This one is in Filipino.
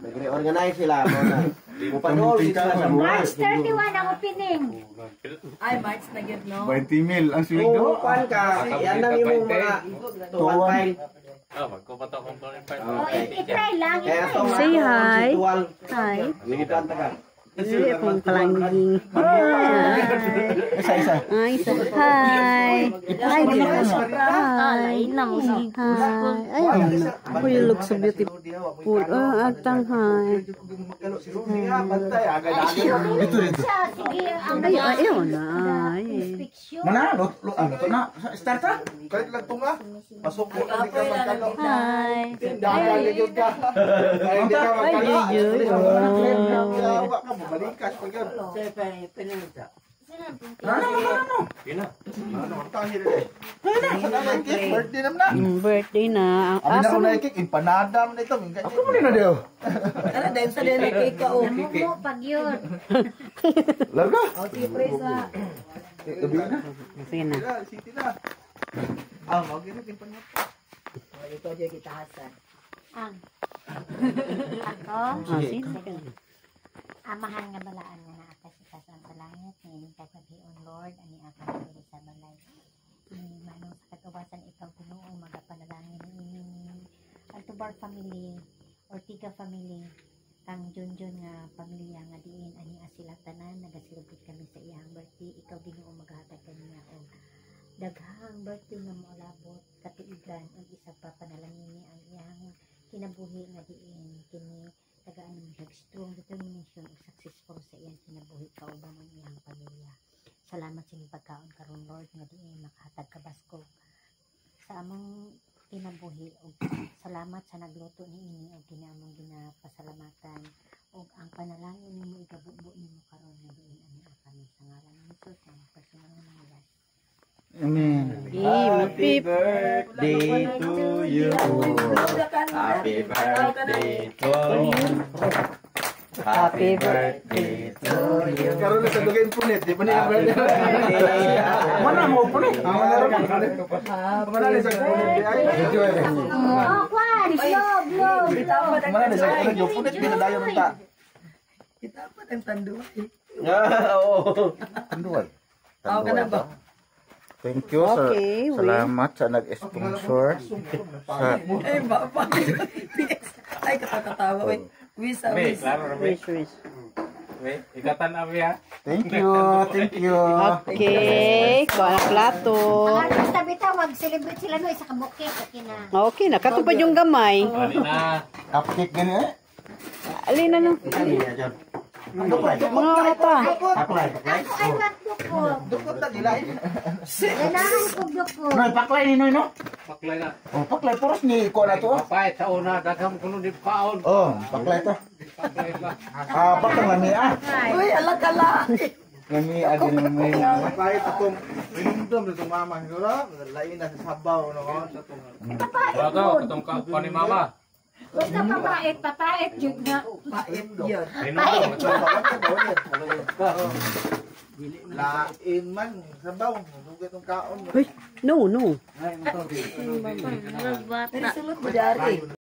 Nag-reorganize sila. Mupanol sila sa March 31 ang opening. Ay, March na yun, no? 20 mil ang swing do. Kuhan ka. Yan ang yung mga tuwan file. Magkupato kong file. I-try lang. Say hi. Hi. Hindi akong palangging. Isa. Hi. Hi. Hi. Hi. Hi. Oh, you look so beautiful. Agtang hi. Dito. Ayaw na. Mana? Luto na. Start ha? Kalit lang ito nga. Pasok mo na di ka magkalo. Hi. Tindahan na yun ka. Hindi ka magkalo. Yawa ka. Balikas pag yan. Ano? Yun na. Birthday naman na. Birthday na. Amin na ko na ikik. Empanada mo na ito. Ako mo din na diyo. Ano, dahil sa din ang cake ka, oh. Mo pag yun. Larga. O, sige, praise na. Gabi na. Sige na. City na. Mag-init. Empanada. Ito dyan kita, Hasan. Ang. Ako. Sige. Amahan nga balaan nga na atas sa langit, ngayon kagabion Lord, ani akan diri sa balay. Manong sa kagawasan ikaw Ginoo magapanalangin ni Altubar family, Ortiga family, kang Junjun nga pamilya nga diin ani sila tanan nagasilupit kami sa iyang birthday, ikaw Ginoo maghatag kaniya og daghang birthday nga moalabot katuigan ug isa pa panalangin ni ang iyang kinabuhi nga diin kini tagaan ng strong determination o successful sa iyang kinabuhi kauban ang iyang pamilya. Salamat sa inyong pagkaon karon Lord nga diin makahatag ka baskog sa among kinabuhi o salamat sa nagluto niini o ginamong ginapasalamatan o ang panalangin nimo igabubo nimo karon nga diin ani kami sa ngalan ni Jesus ang personal nga mga Amen. Happy birthday to you. Happy birthday to you. Happy birthday to you. Karon na sa dugay punit, di pa niya birthday. Mana mo punit? Mana sa punit ay. Oh, kwan! Blow! Mana sa punit pinadayon ta. Kita pa ang tanduay. Oo. Tanduay. Ako ka na ba? Thank you Okay, salamat sa nag-sponsor sa Eh, bapa. Ay, katatawa. Wait. Wisa. Klaro na Wait, ikatan na ha. Thank you. Okay, kuha na plato. Ang artista bitaw, mag-celebrate sila no, isa kabuke, na. Okay, nakatupad yung gamay. Bali na. Cupcake gani eh. Alin na. Mga ata. Ako ay magdukog. Dukot na nila. Ganahan ko dukog. Noy paklay ni Noy no? Paklay na. Oh, paklay puros ni ko na to. Papay sa una, daghang kuno di paon. Oh, paklay to. Paklay ba? Paklay lami Uy, alak-ala. Lami adi lami. Kahit akong inundom nito mama siguro, lain na sa sabaw no. Bato, katong ka ni mama. Basta papait yun nga. Pait yun. Lain man sabaw, dugat ng kaon. No. Pero sulot mo dari.